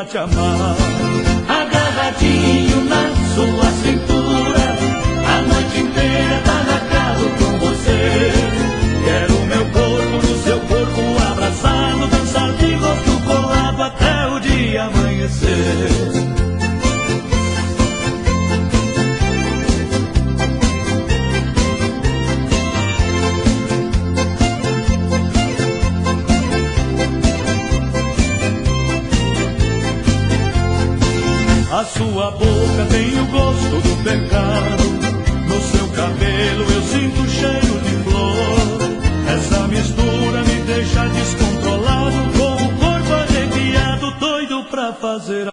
te amar. Agarradinho na sua cintura, a noite inteira agarrado com você. Quero meu corpo no seu corpo abraçado, dançar de rosto colado até o dia amanhecer. A sua boca tem o gosto do pecado, no seu cabelo eu sinto o cheiro de flor. Essa mistura me deixa descontrolado, com o corpo arrepiado, doido pra fazer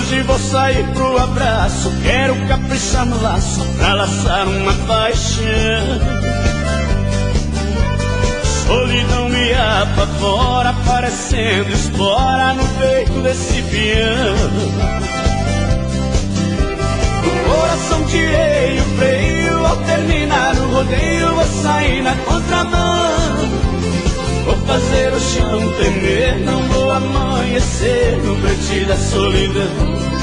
Hoje vou sair pro abraço, quero caprichar no laço pra laçar uma paixão. Solidão me apavora, parecendo espora no peito desse peão. O coração tirei o freio, ao terminar o rodeio vou sair na contramão. Vou fazer o chão tremer, não vou amanhecer no pretinho da solidão.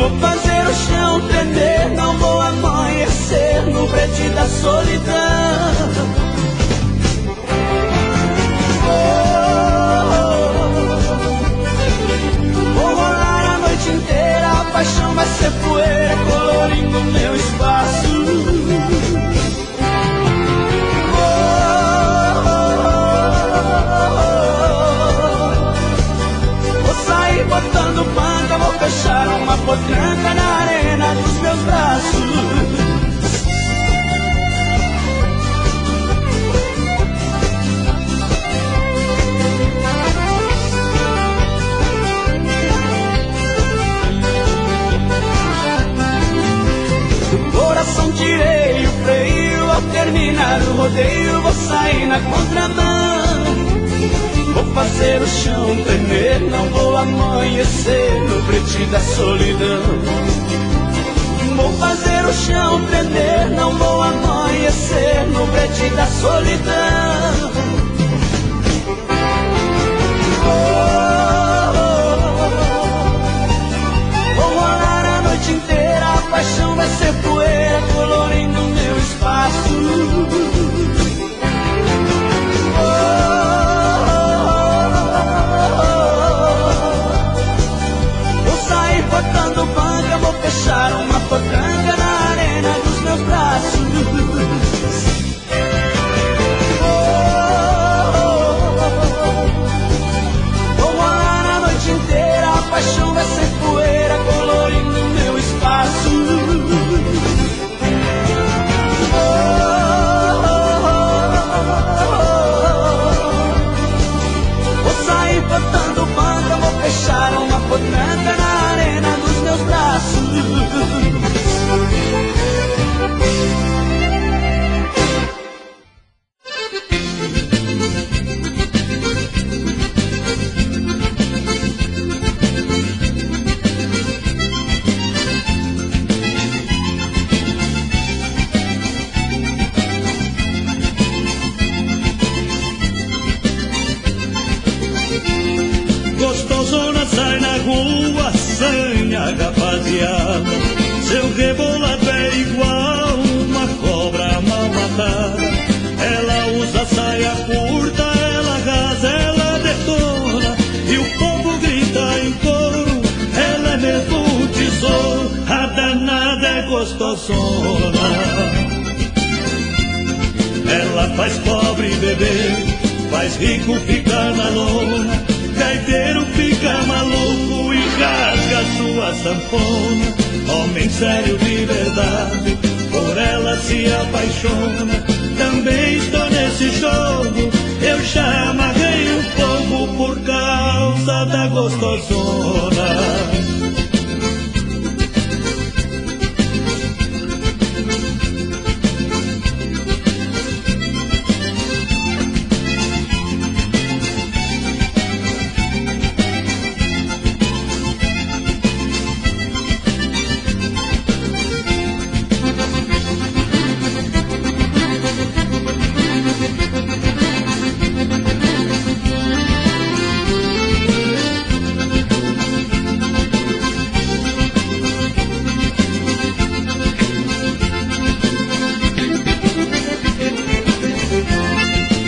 Vou fazer o chão tremer, não vou amanhecer no brete da solidão. Vou rolar a noite inteira, a paixão vai ser poeira, colorindo meu espaço. Vou sair botando banca, vou fechar uma potranca na arena dos meus braços. Coração, tirei o freio, ao terminar o rodeio vou sair na contramão. Vou fazer o chão tremer, não vou amanhecer no brete da solidão. Vou fazer o chão tremer, não vou amanhecer no brete da solidão. Vou rolar a noite inteira, a paixão vai ser poeira, colorindo meu espaço. Vou sair botando banca, vou fechar uma potranca na arena dos meus braços. Vou rolar a noite inteira, a paixão vai ser poeira, colorindo meu espaço. Vou sair botando banca, vou fechar uma potranca na arena dos meus braços. Gostosona sai na rua, sanha rapaziada. Seu rebolado é igual uma cobra mal matada. Ela usa saia curta, ela rasa, ela detona, e o povo grita em coro, ela é mesmo tesouro. A danada é gostosona. Ela faz pobre beber, faz rico ficar na lona. Gaiteiro fica maluco e rasga sua sanfona. Homem sério de verdade, por ela se apaixona. Também estou nesse jogo, eu já amarrei um fogo por causa da gostosona.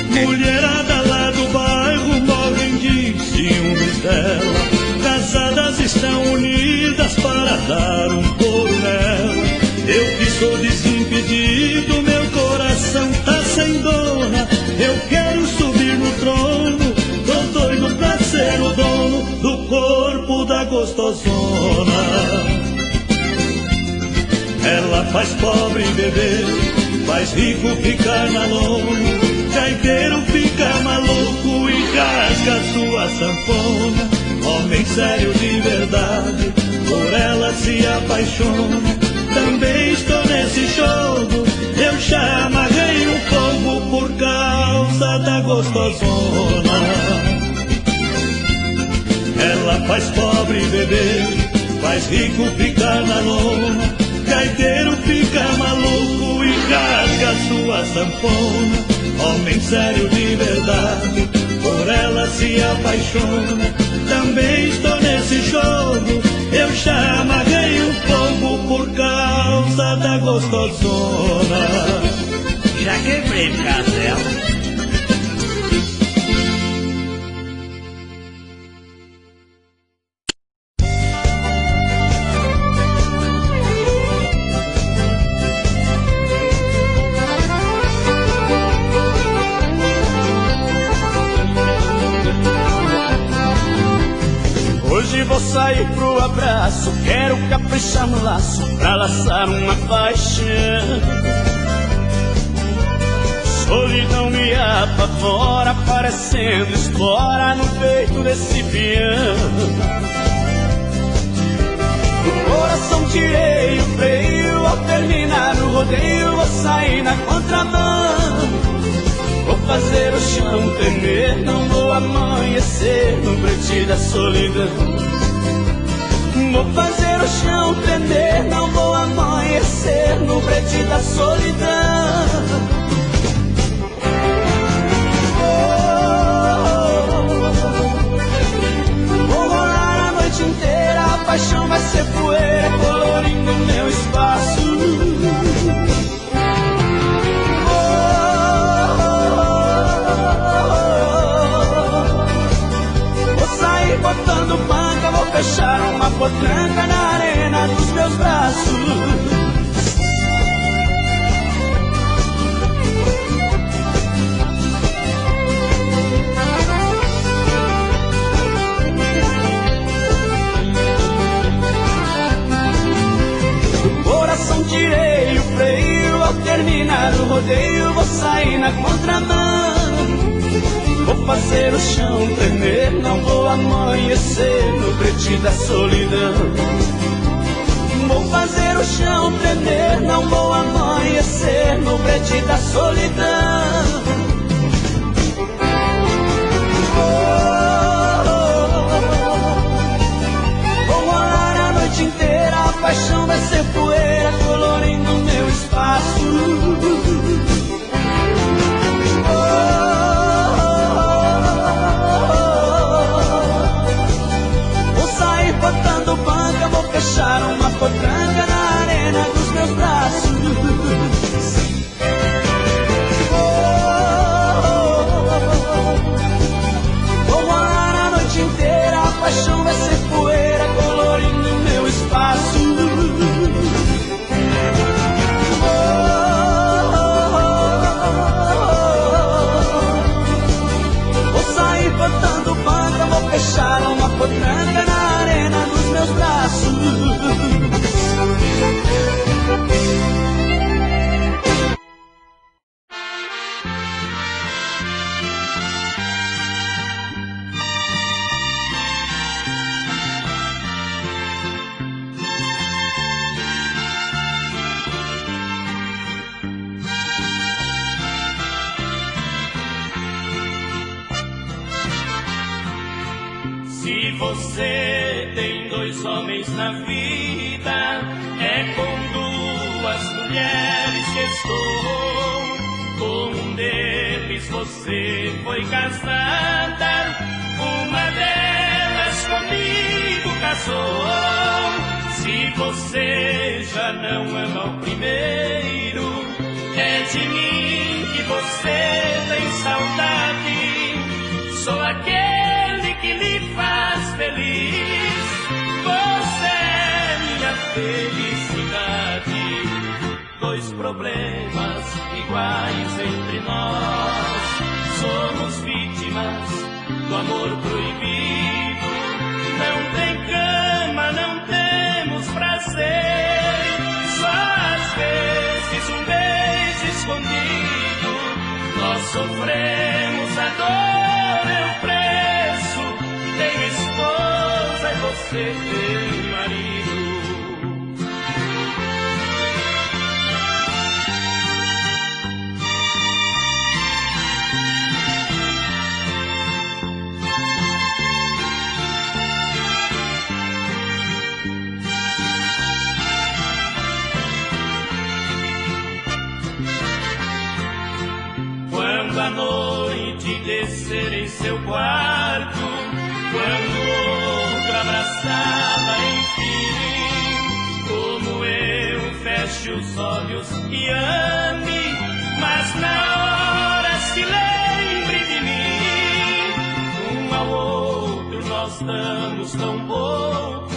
Mulherada lá do bairro morrem de ciúmes dela. Casadas estão unidas para dar um couro nela. Eu que sou desimpedido, meu coração tá sem dona. Eu quero subir no trono, tô doido pra ser o dono do corpo da gostosona. Ela faz pobre beber, faz rico ficar na lona. Gaiteiro fica maluco e rasga sua sanfona. Homem sério de verdade, por ela se apaixona. Também estou nesse jogo, eu já amarrei um fogo por causa da gostosona. Ela faz pobre beber, faz rico ficar na lona. Gaiteiro fica maluco e rasga sua sanfona. Homem sério de verdade, por ela se apaixona. Também estou nesse jogo, eu já amarrei um gostosona. Já quebrei pro castelo. Hoje vou sair pro abraço, quero caprichar no laço pra laçar uma paixão. Solidão me apavora, parecendo espora no peito desse peão. Do coração tirei o freio, ao terminar o rodeio vou sair na contramão. Vou fazer o chão tremer, não vou amanhecer no brete da solidão. Vou fazer o chão tremer, não vou amanhecer no brete da solidão. Vou rolar a noite inteira, a paixão vai ser poeira, colorindo meu espaço. Botando banca, vou fechar uma potranca na arena dos meus braços. Do coração tirei o freio, ao terminar o rodeio vou sair na contramão. Vou fazer o chão tremer, não vou amanhecer no brete da solidão. Vou fazer o chão tremer, não vou amanhecer no brete da solidão. Vou rolar a noite inteira, a paixão vai ser poeira, colorindo meu espaço. Botando banca, vou fechar uma potranca na arena dos meus braços. Vou rolar a noite inteira, a paixão vai ser poeira, colorindo meu espaço. Vou sair botando banca, vou fechar uma potranca na arena dos meus braços. Se você tem dois homens na vida, é com duas mulheres que estou. Com um deles você foi casada, uma delas comigo casou. Se você já não ama o primeiro, é de mim que você tem saudade. Sou aquele que lhe faz feliz, você é minha felicidade. Dois problemas iguais entre nós, somos vítimas do amor proibido. Não tem cama, não temos prazer, só às vezes um beijo escondido. Nós sofremos a dor, eu preço. Tenho esposa e você tem marido. Quando a noite descer em seu quarto, quando outro abraçá-la, enfim, como eu fecho feche os olhos e ame, mas na hora se lembre de mim. Um ao outro nós damos tão pouco,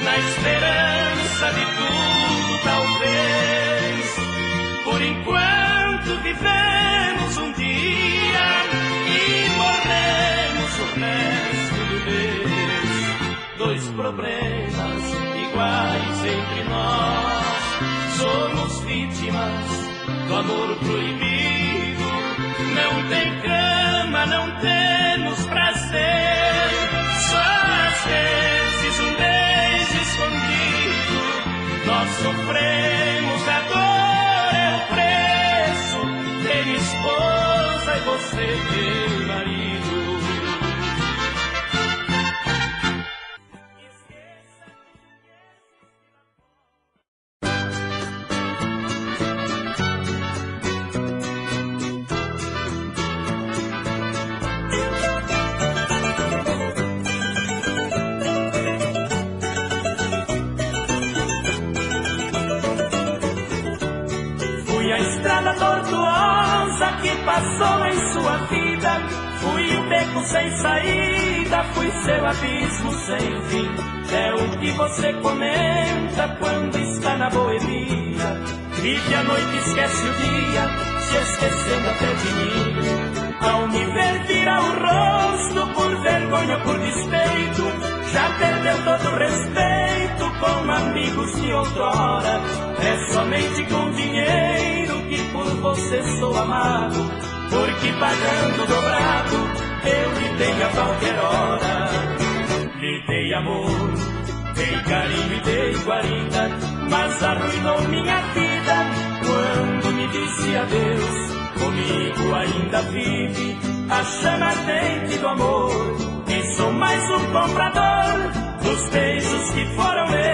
na esperança de tudo talvez. Por enquanto vivemos um dia e morremos o resto do mês. Dois problemas iguais entre nós, somos vítimas do amor proibido. Não tem cama, não temos prazer, só às vezes um beijo escondido. Nós sofremos, a dor é o preço, ter esposa e você ter marido. Tortuosa que passou em sua vida, fui o beco sem saída, fui seu abismo sem fim. É o que você comenta quando está na boemia, vive a noite, esquece o dia, se esquecendo até de mim. Ao me ver vira o rosto, por vergonha, por despeito, já perdeu todo o respeito com amigos de outrora. É somente com dinheiro que por você sou amado, porque pagando dobrado eu lhe dei a qualquer hora. Lhe dei amor, dei carinho e dei guarida, mas arruinou minha vida quando me disse adeus. Comigo ainda vive a chama ardente do amor, e sou mais um comprador dos beijos que foram meus.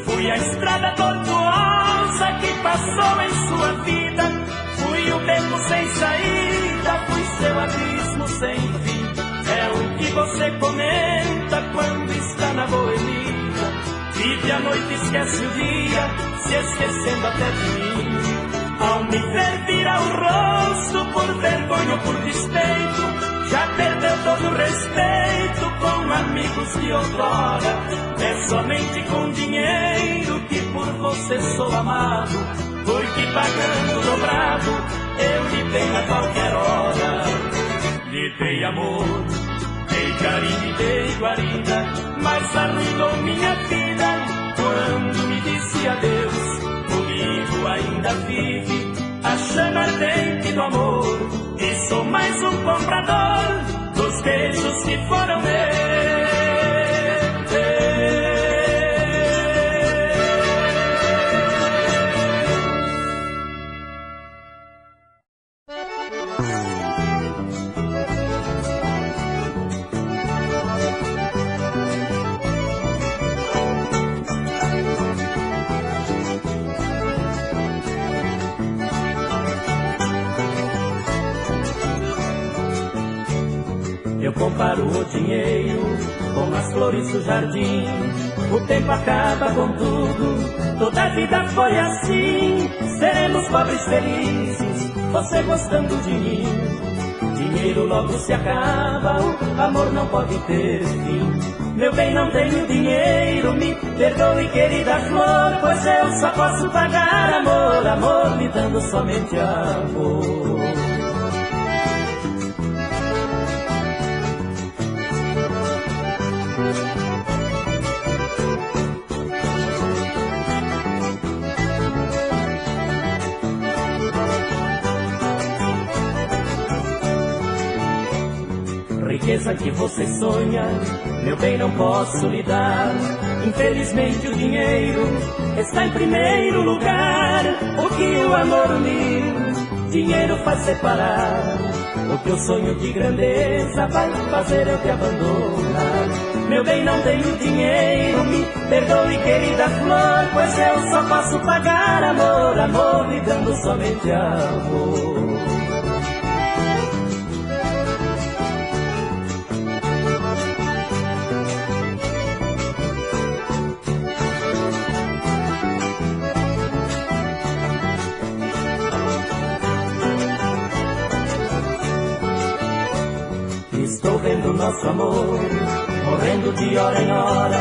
Fui a estrada tortuosa que passou em sua vida, fui o beco sem saída, fui seu abismo sem fim. É o que você comenta quando está na boemia, vive a noite, esquece o dia, se esquecendo até de mim. Ao me ver vira o rosto, por vergonha ou por despeito, já perdeu todo o respeito com amigos de outrora. É somente com dinheiro que por você sou amado, porque pagando dobrado eu lhe dei a qualquer hora. Lhe dei amor, dei carinho e dei guarida, mas arruinou minha vida quando me disse adeus. Comigo ainda vive a chama ardente do amor, e sou mais um comprador dos beijos que foram meus. Eu comparo o dinheiro com as flores do jardim. O tempo acaba com tudo, toda a vida foi assim. Seremos pobres felizes, você gostando de mim. Dinheiro logo se acaba, o amor não pode ter fim. Meu bem, não tenho dinheiro, me perdoe, querida flor, pois eu só posso pagar amor, amor me dando somente amor. Riqueza que você sonha, meu bem, não posso lhe dar. Infelizmente o dinheiro está em primeiro lugar. O que o amor uniu, dinheiro faz separar. O teu sonho de grandeza vai fazer eu te abandonar. Meu bem, não tenho dinheiro, me perdoe, querida flor, pois eu só posso pagar amor, amor, me dando somente amor. Estou vendo nosso amor morrendo de hora em hora.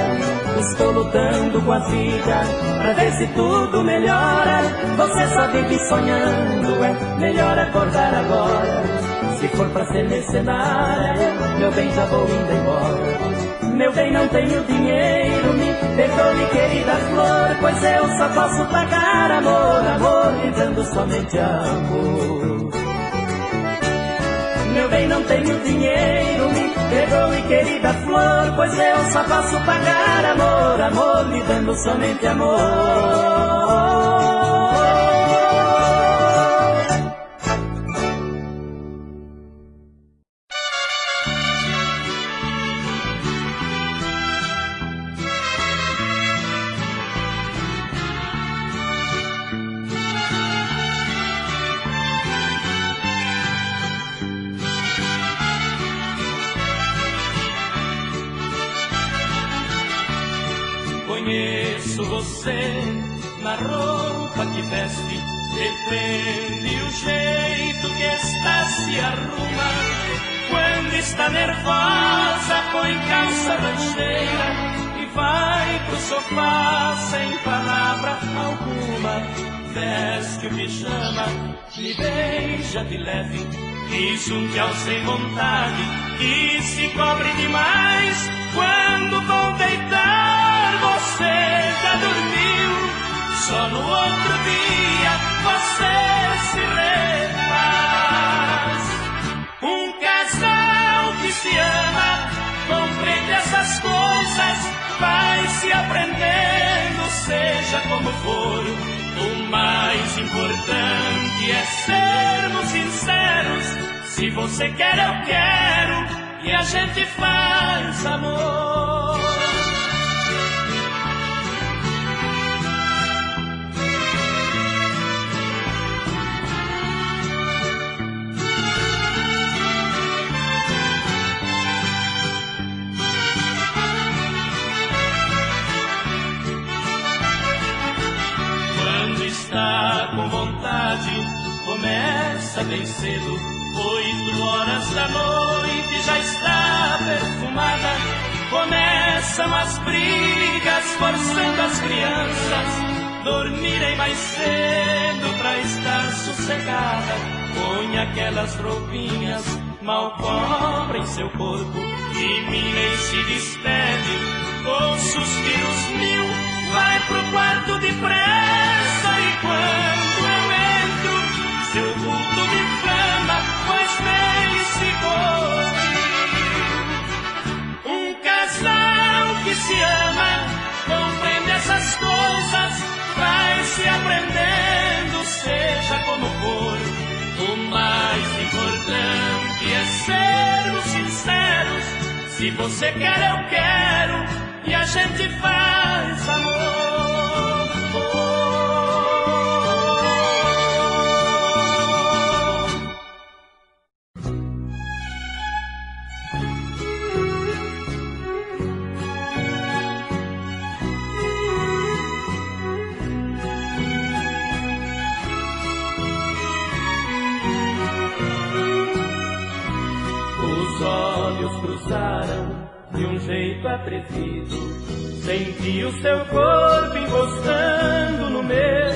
Estou lutando com a vida pra ver se tudo melhora. Você só vive sonhando, é melhor acordar agora. Se for pra ser mercenária, meu bem, já vou indo embora. Meu bem, não tenho dinheiro, me perdoe, querida flor, pois eu só posso pagar amor, amor, me dando somente amor. Meu bem, não tenho dinheiro, me perdoe, querida flor, pois eu só posso pagar amor, amor, me dando somente amor. Conheço você na roupa que veste, depende o jeito que está se arruma. Quando está nervosa põe calça rancheira e vai pro sofá sem palavra alguma. Veste o pijama, me beija de leve e junte ao sem vontade e se cobre demais. Quando vou deitar você já dormiu, só no outro dia você se refaz. Um casal que se ama compreende essas coisas, vai se aprendendo, seja como for. O mais importante é sermos sinceros. Se você quer, eu quero, e a gente faz amor. Quando está com vontade, começa bem cedo. 8 horas da noite já está perfumada. Começam as brigas, forçando as crianças dormirem mais cedo pra estar sossegada. Põe aquelas roupinhas, mal cobrem seu corpo, de mim nem se despede. Com suspiros mil, vai pro quarto depressa. E quando eu entro, seu vulto me inflama, pois nem se corre. Um casal que se ama compreende essas coisas, vai se aprendendo, seja como for. O mais importante é sermos sinceros. Se você quer, eu quero, e a gente faz amor. Os olhos cruzaram de um jeito atrevido. Senti o seu corpo encostando no meu.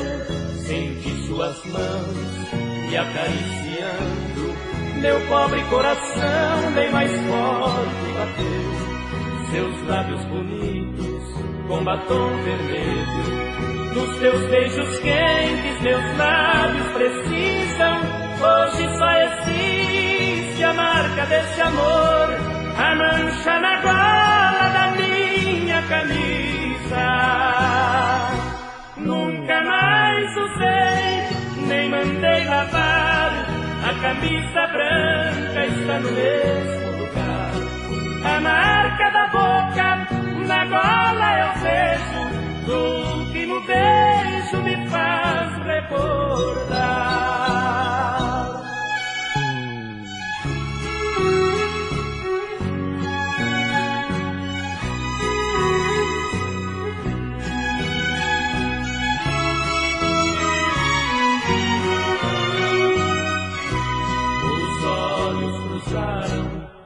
Senti suas mãos me acariciando. Meu pobre coração bem mais forte bateu. Seus lábios bonitos com batom vermelho. Dos teus beijos quentes meus lábios precisam. Hoje só existe a marca desse amor, a mancha na gola da minha camisa. Nunca mais usei, nem mandei lavar. A camisa branca está no mesmo lugar. A marca da boca, na gola eu vejo, do último beijo me faz recordar.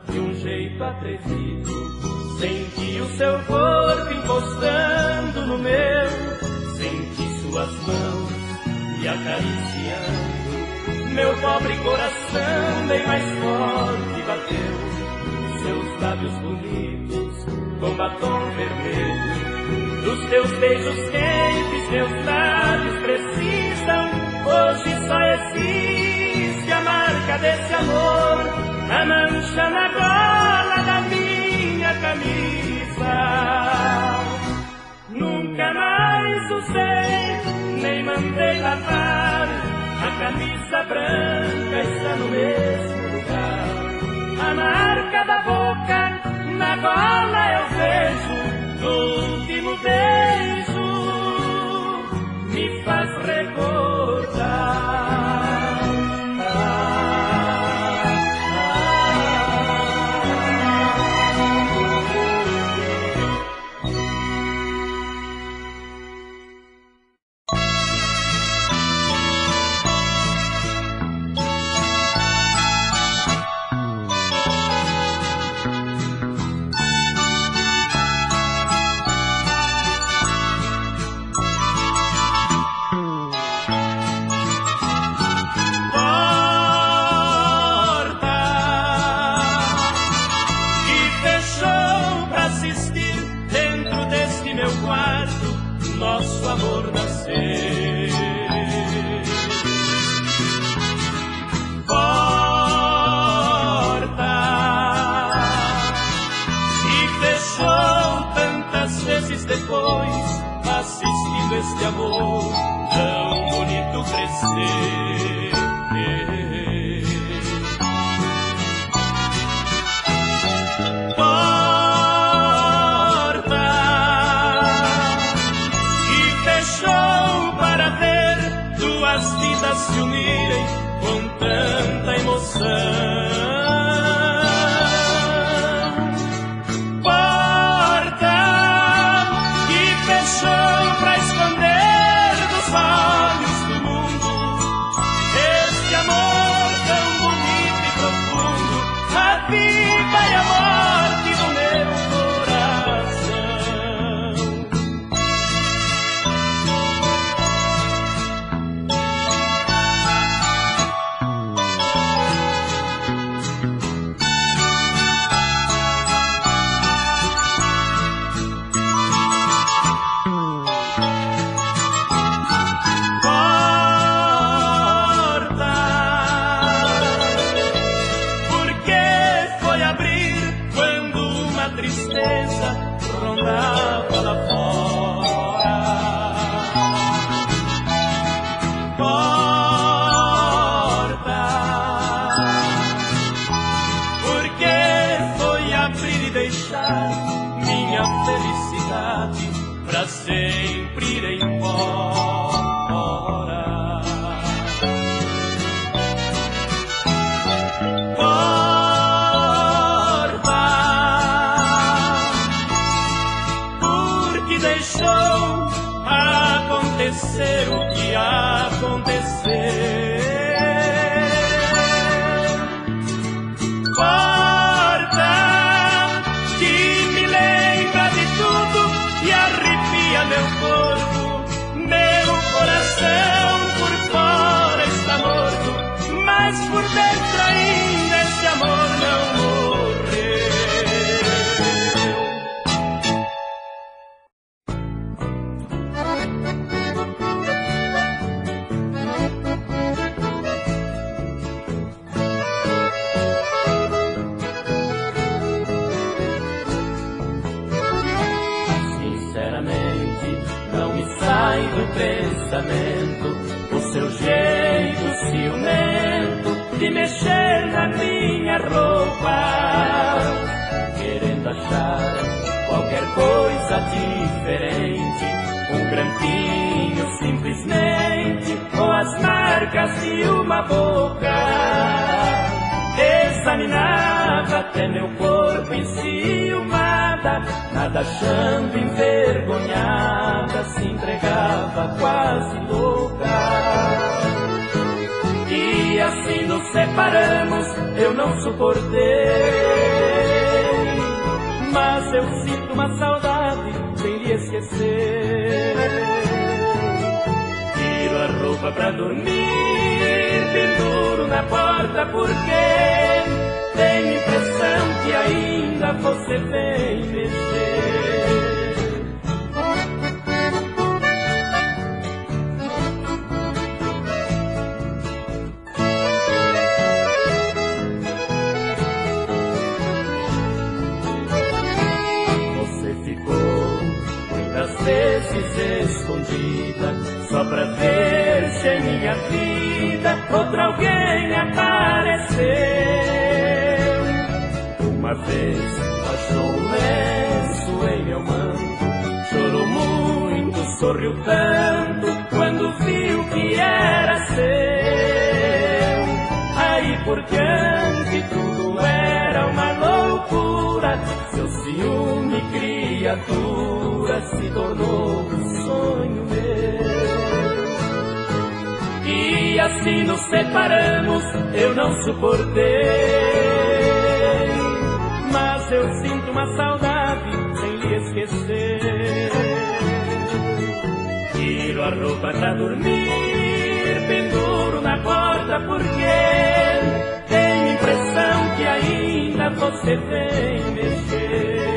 De um jeito atrevido, senti o seu corpo encostando no meu, senti suas mãos me acariciando, meu pobre coração bem mais forte bateu, seus lábios bonitos com batom vermelho, dos teus beijos quentes meus lábios precisam, hoje só existe a marca desse amor, a mancha na gola da minha camisa. Nunca mais usei, nem mandei lavar, a camisa branca está no mesmo lugar. A marca da boca, na gola eu vejo, do último beijo, me faz recordar. Nosso amor nascer. Porta que fechou tantas vezes depois, assistindo este amor tão bonito crescer. As vidas se unirem com tanta emoção. Porta que fechou pra esconder dos olhos do mundo este amor tão bonito e profundo, a vida e a morte do meu rondava lá fora. Porta, porque foi abrir e deixar minha felicidade pra sempre ir embora. Deixou acontecer o que acontecer. Porta que me lembra de tudo e arrepia meu corpo, meu coração por fora está morto, mas por dentro ainda esse amor não morreu. Do pensamento, o seu jeito ciumento de mexer na minha roupa, querendo achar tentar qualquer coisa diferente, um grampinho simplesmente, ou as marcas de uma boca. Examinava até meu corpo enciumada, nada achando envergonhada, se entregava quase louca. E assim nos separamos, eu não suportei, mas eu sinto uma saudade sem lhe esquecer. Tiro a roupa pra dormir, penduro na porta porque tenho impressão que ainda você vem mexer. Vezes escondida, só pra ver se em minha vida outro alguém apareceu. Uma vez achou um lenço em meu manto, chorou muito, sorriu tanto quando viu que era seu. Aí por diante tudo era uma loucura, seu ciúme criatura se tornou um sonho meu. E assim nos separamos, eu não suportei, mas eu sinto uma saudade sem lhe esquecer. Tiro a roupa pra dormir, penduro na porta porque tenho impressão que ainda você vem mexer.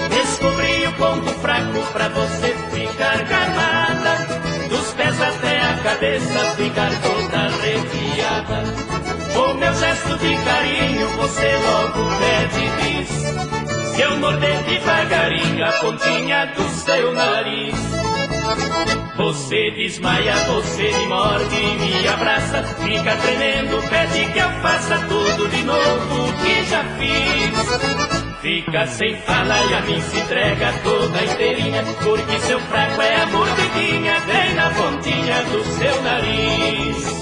Descobri o ponto fraco pra você ficar gamada, dos pés até a cabeça ficar toda arrepiada. O meu gesto de carinho você logo pede e diz, se eu morder devagarinho a pontinha do seu nariz. Você desmaia, você me morde e me abraça, fica tremendo, pede que eu faça tudo de novo que já fiz. Fica sem fala e a mim se entrega toda inteirinha, porque seu fraco é a mordidinha, vem na pontinha do seu nariz.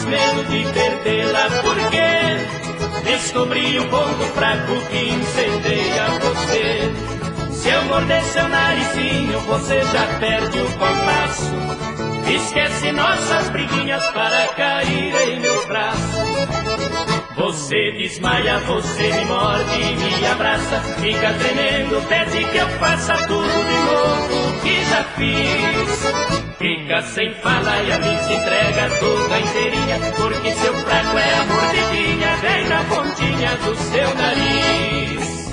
Medo de perdê-la porque descobri o ponto fraco que incendeia você. Se eu morder seu narizinho você já perde o compasso, esquece nossas briguinhas para cair em meus braços. Você desmaia, você me morde e me abraça, fica tremendo, pede que eu faça tudo de novo que já fiz. Fica sem fala e a mim se entrega toda inteirinha, porque seu fraco é a mordidinha, vem na pontinha do seu nariz.